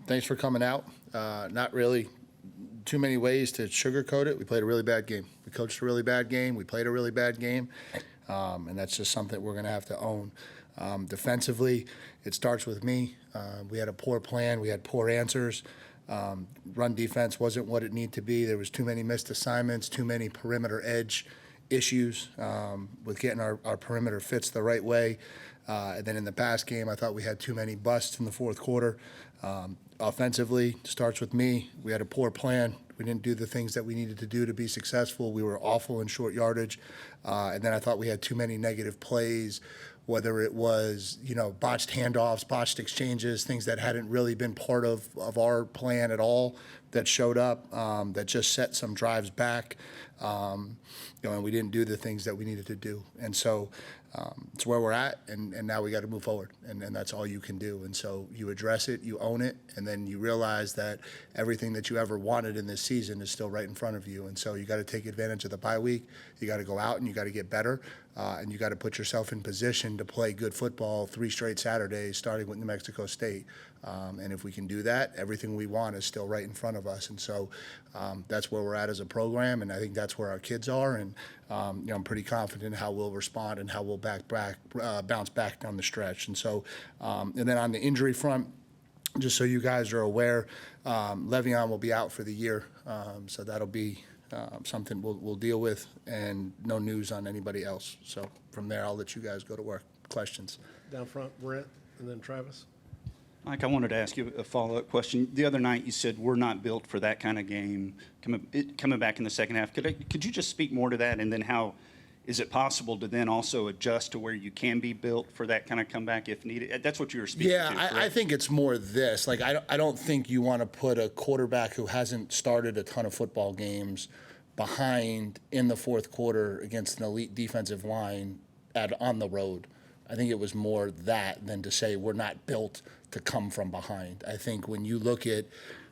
Thanks for coming out. Not really too many ways to sugarcoat it. We played a really bad game. We coached a really bad game. We played a really bad game. And that's just something we're going to have to own. Defensively, it starts with me. We had a poor plan. We had poor answers. Run defense wasn't what it needed to be. There was too many missed assignments, too many perimeter edge issues with getting our perimeter fits the right way. And then in the pass game, I thought we had too many busts in the fourth quarter. Offensively, starts with me. We had a poor plan. We didn't do the things that we needed to do to be successful. We were awful in short yardage. And then I thought we had too many negative plays, whether it was, botched handoffs, botched exchanges, things that hadn't really been part of our plan at all that showed up, that just set some drives back. And we didn't do the things that we needed to do. And so it's where we're at, and now we got to move forward, and that's all you can do. And so you address it, you own it, and then you realize that everything that you ever wanted in this season is still right in front of you. And so you got to take advantage of the bye week. You got to go out and you got to get better, and you got to put yourself in position to play good football 3 straight Saturdays, starting with New Mexico State. And if we can do that, everything we want is still right in front of us. And so that's where we're at as a program, and I think that's where our kids are. And I'm pretty confident in how we'll respond and how we'll bounce back down the stretch. And so, and then on the injury front, just so you guys are aware, Le'Veon will be out for the year, so that'll be something we'll deal with, and no news on anybody else. So from there, I'll let you guys go to work. Questions? Down front, Brent, and then Travis. Mike, I wanted to ask you a follow-up question. The other night you said we're not built for that kind of game coming back in the second half. Could you just speak more to that, and then how is it possible to then also adjust to where you can be built for that kind of comeback if needed? That's what you were speaking to. Yeah, I think it's more this. Like, I don't think you want to put a quarterback who hasn't started a ton of football games behind in the fourth quarter against an elite defensive line on the road. I think it was more that than to say we're not built to come from behind. I think when you look at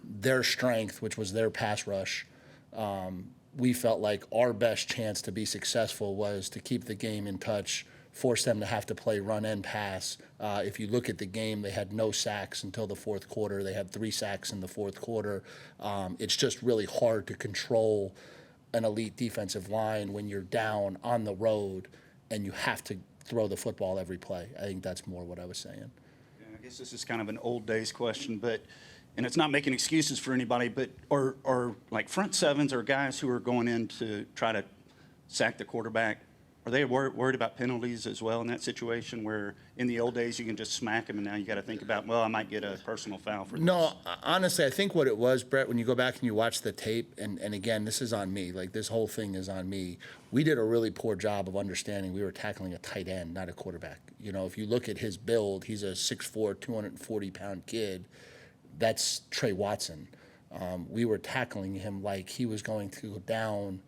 their strength, which was their pass rush, we felt like our best chance to be successful was to keep the game in touch, force them to have to play run and pass. If you look at the game, they had no sacks until the fourth quarter. They had 3 sacks in the fourth quarter. It's just really hard to control an elite defensive line when you're down on the road and you have to throw the football every play. I think that's more what I was saying. Yeah, I guess this is kind of an old days question, and it's not making excuses for anybody, but are like front sevens or guys who are going in to try to sack the quarterback, are they worried about penalties as well in that situation where in the old days you can just smack them and now you got to think about, well, I might get a personal foul for this? No, honestly, I think what it was, Brett, when you go back and you watch the tape, and again, this is on me, like this whole thing is on me. We did a really poor job of understanding we were tackling a tight end, not a quarterback. If you look at his build, he's a 6'4", 240-pound kid. That's Trey Watson. We were tackling him like he was going to go down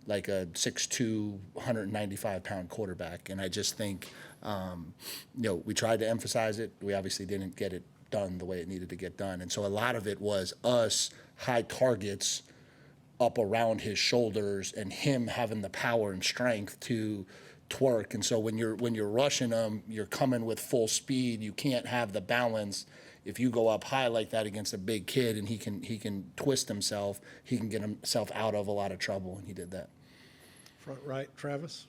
like a 6'2", 195-pound quarterback. And I just think, we tried to emphasize it. We obviously didn't get it done the way it needed to get done. And so a lot of it was us high targets up around his shoulders and him having the power and strength to twerk. And so when you're rushing him, you're coming with full speed. You can't have the balance. If you go up high like that against a big kid and he can twist himself, he can get himself out of a lot of trouble, and he did that. Front right, Travis.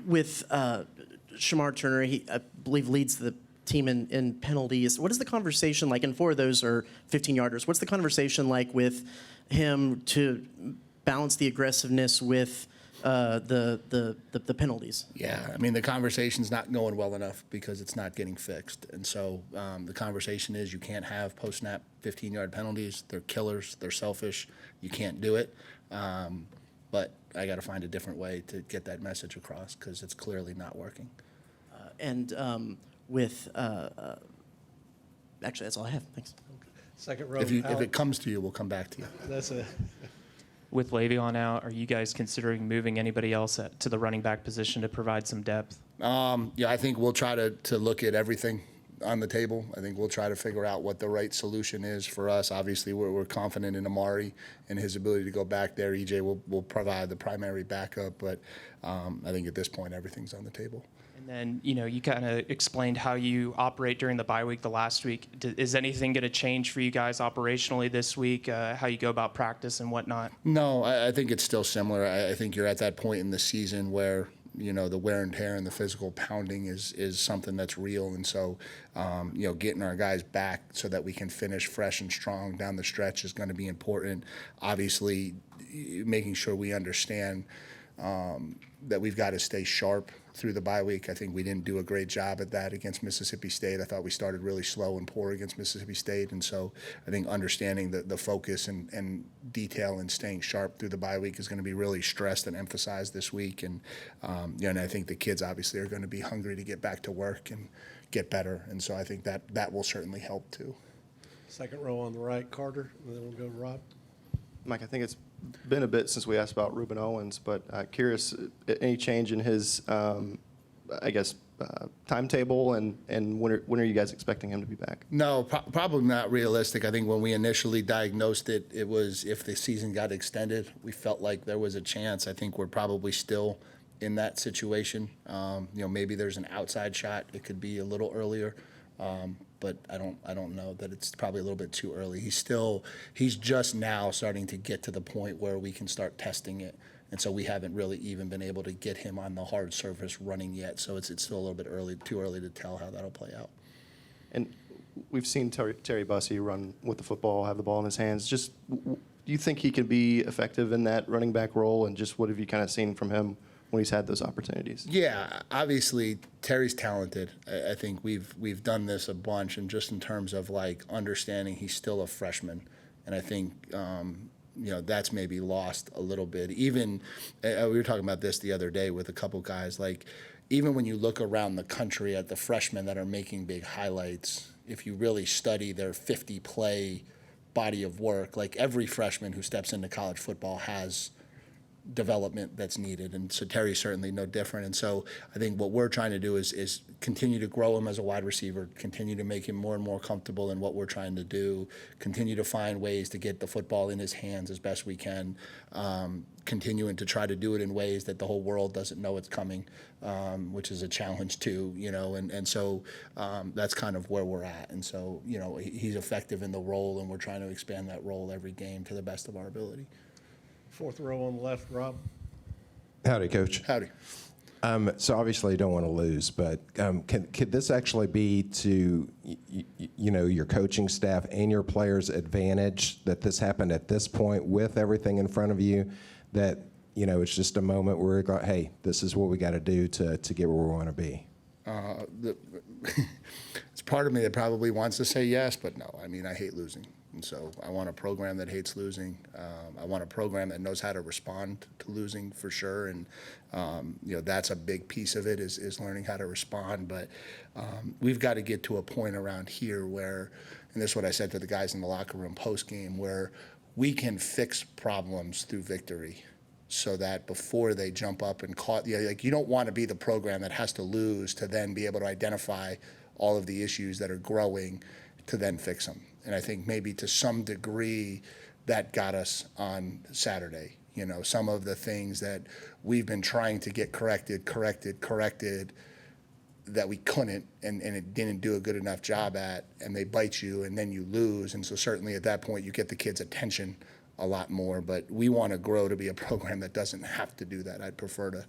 With Shemar Turner, he, I believe, leads the team in penalties. What is the conversation like? And 4 of those are 15-yarders. What's the conversation like with him to balance the aggressiveness with the penalties? Yeah, I mean, the conversation's not going well enough because it's not getting fixed. And so the conversation is you can't have post-snap 15-yard penalties. They're killers. They're selfish. You can't do it. But I got to find a different way to get that message across because it's clearly not working. Actually, that's all I have. Thanks. Second row. If it comes to you, we'll come back to you. That's a. With Le'Veon out, are you guys considering moving anybody else to the running back position to provide some depth? Yeah, I think we'll try to look at everything on the table. I think we'll try to figure out what the right solution is for us. Obviously, we're confident in Amari and his ability to go back there. EJ will provide the primary backup, but I think at this point everything's on the table. And then, you kind of explained how you operate during the bye week the last week. Is anything going to change for you guys operationally this week, how you go about practice and whatnot? No, I think it's still similar. I think you're at that point in the season where, the wear and tear and the physical pounding is something that's real. And so, getting our guys back so that we can finish fresh and strong down the stretch is going to be important. Obviously, making sure we understand that we've got to stay sharp through the bye week. I think we didn't do a great job at that against Mississippi State. I thought we started really slow and poor against Mississippi State. And so I think understanding the focus and detail and staying sharp through the bye week is going to be really stressed and emphasized this week. And, and I think the kids obviously are going to be hungry to get back to work and get better. And so I think that will certainly help too. Second row on the right, Carter, and then we'll go to Rob. Mike, I think it's been a bit since we asked about Rueben Owens, but curious, any change in his, timetable, and when are you guys expecting him to be back? No, probably not realistic. I think when we initially diagnosed it, it was if the season got extended, we felt like there was a chance. I think we're probably still in that situation. Maybe there's an outside shot. It could be a little earlier. But I don't know that it's probably a little bit too early. He's just now starting to get to the point where we can start testing it. And so we haven't really even been able to get him on the hard surface running yet. So it's still a little bit too early to tell how that'll play out. And we've seen Terry Bussey run with the football, have the ball in his hands. Just, do you think he can be effective in that running back role? And just what have you kind of seen from him when he's had those opportunities? Yeah, obviously Terry's talented. I think we've done this a bunch, and just in terms of like understanding he's still a freshman, and I think that's maybe lost a little bit. Even we were talking about this the other day with a couple guys. Like even when you look around the country at the freshmen that are making big highlights, if you really study their 50 play body of work, like every freshman who steps into college football has development that's needed, and so Terry's certainly no different. And so I think what we're trying to do is continue to grow him as a wide receiver, continue to make him more and more comfortable in what we're trying to do, continue to find ways to get the football in his hands as best we can, continuing to try to do it in ways that the whole world doesn't know it's coming, which is a challenge too, and so that's kind of where we're at. And so he's effective in the role, and we're trying to expand that role every game to the best of our ability. Fourth row on the left, Rob. Howdy, Coach. Howdy. So obviously you don't want to lose, but could this actually be to your coaching staff and your players' advantage that this happened at this point with everything in front of you, that it's just a moment where we go, hey, this is what we got to do to get where we want to be? It's part of me that probably wants to say yes, but no. I mean, I hate losing. And so I want a program that hates losing. I want a program that knows how to respond to losing for sure. And, that's a big piece of it is learning how to respond. But we've got to get to a point around here where, and this is what I said to the guys in the locker room post-game, where we can fix problems through victory so that before they jump up and you don't want to be the program that has to lose to then be able to identify all of the issues that are growing to then fix them. And I think maybe to some degree that got us on Saturday. Some of the things that we've been trying to get corrected that we couldn't and it didn't do a good enough job at, and they bite you and then you lose. And so certainly at that point you get the kids' attention a lot more. But we want to grow to be a program that doesn't have to do that. I'd prefer to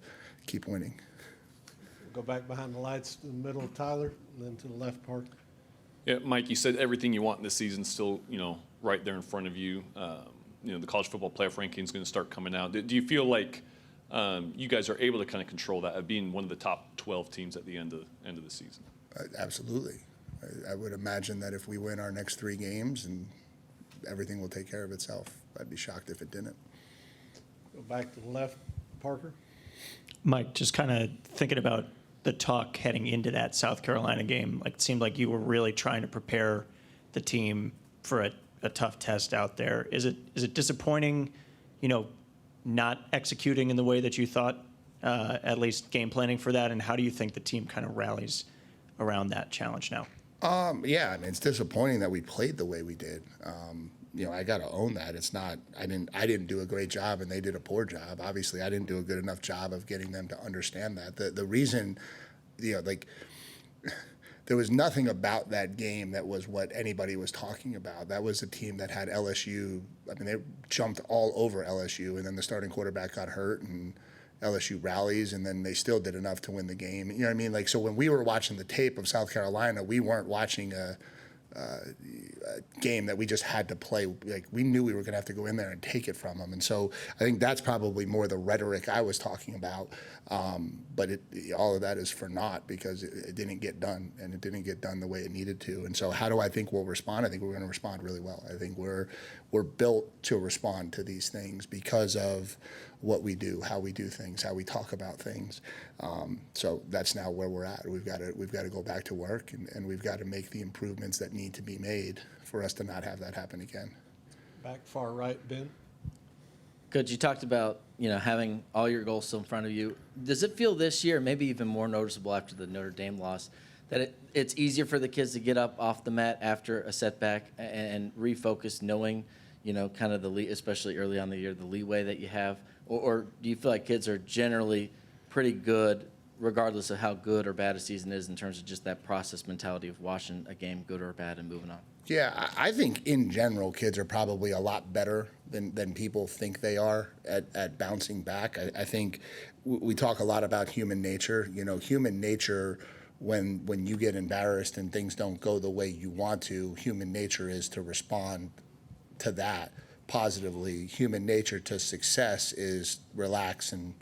keep winning. Go back behind the lights to the middle, Tyler, and then to the left, Park. Yeah, Mike, you said everything you want in this season still, right there in front of you. The college football playoff ranking is going to start coming out. Do you feel like you guys are able to kind of control that of being one of the top 12 teams at the end of the season? Absolutely. I would imagine that if we win our next 3 games, and everything will take care of itself. I'd be shocked if it didn't. Go back to the left, Parker. Mike, just kind of thinking about the talk heading into that South Carolina game, it seemed like you were really trying to prepare the team for a tough test out there. Is it disappointing, not executing in the way that you thought, at least game planning for that? And how do you think the team kind of rallies around that challenge now? Yeah, I mean, it's disappointing that we played the way we did. I got to own that. It's not. I didn't do a great job, and they did a poor job. Obviously, I didn't do a good enough job of getting them to understand that. The reason like there was nothing about that game that was what anybody was talking about. That was a team that had LSU. I mean, they jumped all over LSU, and then the starting quarterback got hurt, and LSU rallies, and then they still did enough to win the game. You know what I mean? Like, so when we were watching the tape of South Carolina, we weren't watching a game that we just had to play. Like, we knew we were going to have to go in there and take it from them. And so I think that's probably more the rhetoric I was talking about. But all of that is for naught because it didn't get done, and it didn't get done the way it needed to. And so how do I think we'll respond? I think we're going to respond really well. I think we're built to respond to these things because of what we do, how we do things, how we talk about things. So that's now where we're at. We've got to go back to work, and we've got to make the improvements that need to be made for us to not have that happen again. Back far right, Ben. Coach, you talked about, having all your goals still in front of you. Does it feel this year, maybe even more noticeable after the Notre Dame loss, that it's easier for the kids to get up off the mat after a setback and refocus, knowing, kind of especially early on in the year, the leeway that you have? Or do you feel like kids are generally pretty good, regardless of how good or bad a season is, in terms of just that process mentality of watching a game, good or bad, and moving on? Yeah, I think in general, kids are probably a lot better than people think they are at bouncing back. I think we talk a lot about human nature. Human nature, when you get embarrassed and things don't go the way you want to, human nature is to respond to that positively. Human nature to success is relax and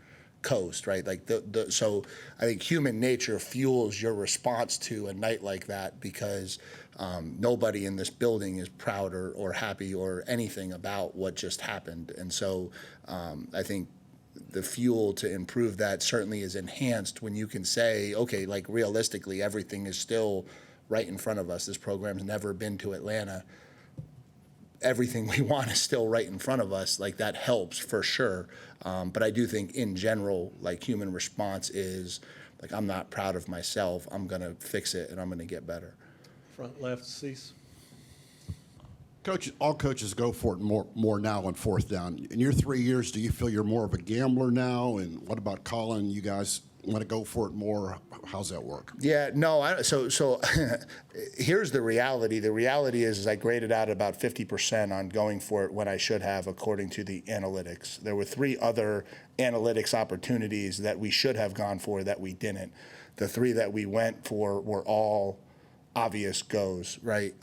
coast, right? Like so I think human nature fuels your response to a night like that because nobody in this building is proud or happy or anything about what just happened. And so I think the fuel to improve that certainly is enhanced when you can say, okay, like realistically, everything is still right in front of us. This program's never been to Atlanta. Everything we want is still right in front of us. Like, that helps for sure. But I do think in general, like, human response is like, I'm not proud of myself. I'm going to fix it and I'm going to get better. Front left, Cease. Coach, all coaches go for it more now on fourth down. In your 3 years, do you feel you're more of a gambler now? And what about Colin? You guys want to go for it more? How's that work? Yeah, no. So here's the reality. The reality is I graded out about 50% on going for it when I should have, according to the analytics. There were 3 other analytics opportunities that we should have gone for that we didn't. The 3 that we went for were all obvious goes, right?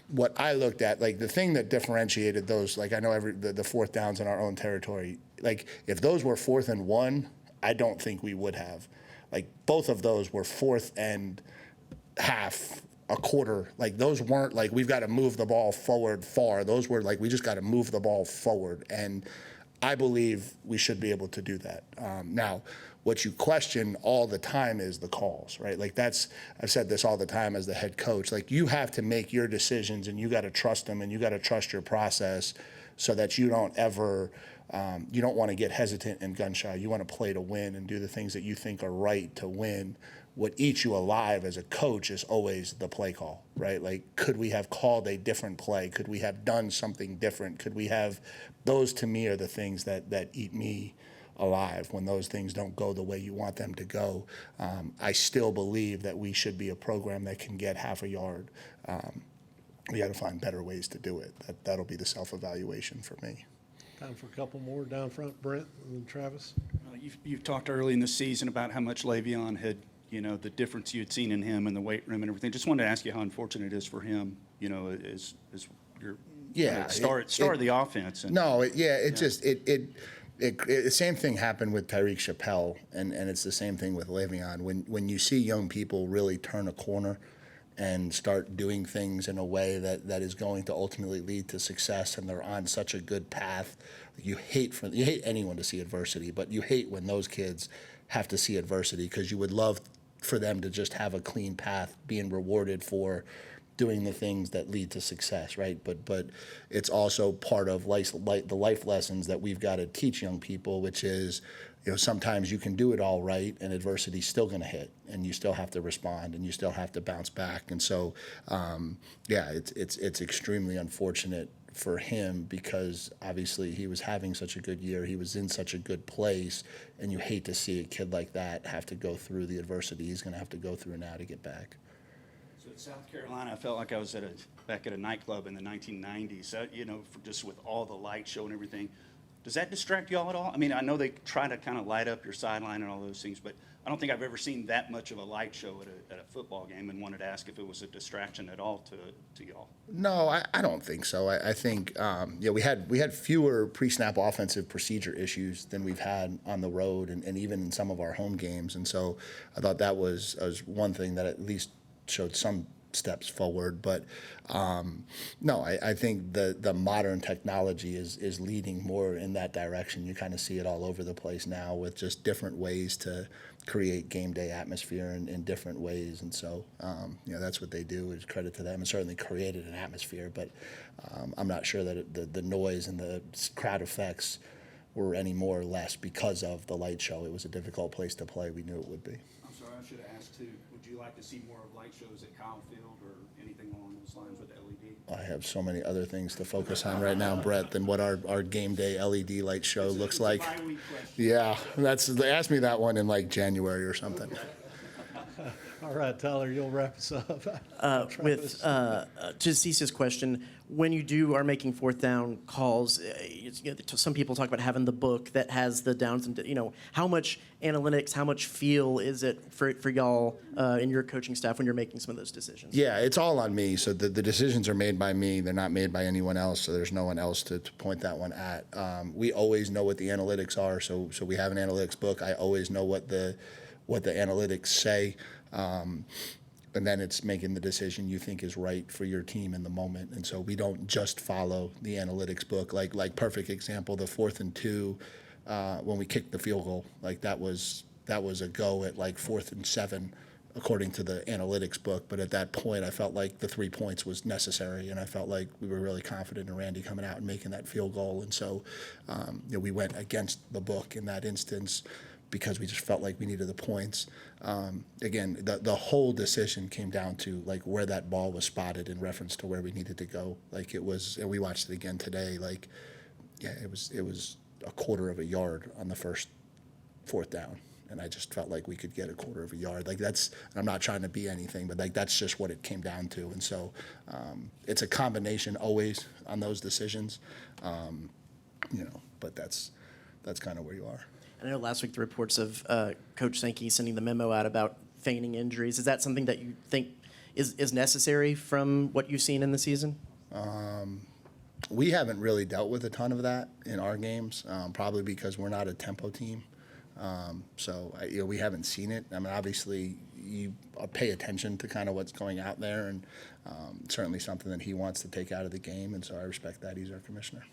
What I looked at, like the thing that differentiated those, like I know the fourth downs in our own territory, like if those were 4th and 1, I don't think we would have. Like both of those were 4th and half, a quarter. Like those weren't like we've got to move the ball forward far. Those were like we just got to move the ball forward. And I believe we should be able to do that. Now, what you question all the time is the calls, right? Like I've said this all the time as the head coach. Like you have to make your decisions and you got to trust them and you got to trust your process so that you don't ever, you don't want to get hesitant and gun shy. You want to play to win and do the things that you think are right to win. What eats you alive as a coach is always the play call, right? Like, could we have called a different play? Could we have done something different? Could we have, those to me are the things that eat me alive when those things don't go the way you want them to go. I still believe that we should be a program that can get half a yard. We got to find better ways to do it. That'll be the self-evaluation for me. Time for a couple more down front, Brent and Travis. You've talked early in the season about how much Le'Veon had, the difference you had seen in him in the weight room and everything. Just wanted to ask you how unfortunate it is for him, as your star of the offense. And, the same thing happened with Tyreek Chappelle, and it's the same thing with Le'Veon. When you see young people really turn a corner and start doing things in a way that is going to ultimately lead to success, and they're on such a good path, you hate anyone to see adversity, but you hate when those kids have to see adversity because you would love for them to just have a clean path, being rewarded for doing the things that lead to success, right? But it's also part of the life lessons that we've got to teach young people, which is, sometimes you can do it all right and adversity's still going to hit and you still have to respond and you still have to bounce back. And so, it's extremely unfortunate for him because obviously he was having such a good year. He was in such a good place, and you hate to see a kid like that have to go through the adversity he's going to have to go through now to get back. So at South Carolina, I felt like I was back at a nightclub in the 1990s, just with all the light show and everything. Does that distract y'all at all? I mean, I know they try to kind of light up your sideline and all those things, but I don't think I've ever seen that much of a light show at a football game, and wanted to ask if it was a distraction at all to y'all. No, I don't think so. I think we had fewer pre-snap offensive procedure issues than we've had on the road and even in some of our home games, and so I thought that was one thing that at least showed some steps forward. But no, I think the modern technology is leading more in that direction. You kind of see it all over the place now with just different ways to create game day atmosphere in different ways. And so, that's what they do, is credit to them, and certainly created an atmosphere. But I'm not sure that the noise and the crowd effects were any more or less because of the light show. It was a difficult place to play. We knew it would be. I'm sorry, I should have asked too. Would you like to see more light shows at Kyle Field or anything along those lines with LED? I have so many other things to focus on right now, Brett, than what our game day LED light show looks like. It's a bi-week question. Yeah, they asked me that one in like January or something. All right, Tyler, you'll wrap us up. To Cece's question, when you are making fourth down calls, some people talk about having the book that has the downs and how much analytics, how much feel is it for y'all and your coaching staff when you're making some of those decisions? Yeah, it's all on me. So the decisions are made by me. They're not made by anyone else. So there's no one else to point that one at. We always know what the analytics are. So we have an analytics book. I always know what the analytics say. And then it's making the decision you think is right for your team in the moment. And so we don't just follow the analytics book. Like perfect example, the 4th and 2, when we kicked the field goal, like that was a go at like 4th and 7, according to the analytics book. But at that point, I felt like the 3 points was necessary, and I felt like we were really confident in Randy coming out and making that field goal. And so, we went against the book in that instance, because we just felt like we needed the points. Again, the whole decision came down to like where that ball was spotted in reference to where we needed to go. Like it was, and we watched it again today. Like, yeah, it was a quarter of a yard on the first 4th down, and I just felt like we could get a quarter of a yard. Like I'm not trying to be anything, but like that's just what it came down to. And so it's a combination always on those decisions, but that's kind of where you are. I know last week the reports of Coach Sankey sending the memo out about feigning injuries. Is that something that you think is necessary from what you've seen in the season? We haven't really dealt with a ton of that in our games, probably because we're not a tempo team. We haven't seen it. I mean, obviously, you pay attention to kind of what's going out there, and certainly something that he wants to take out of the game, and so I respect that. He's our commissioner.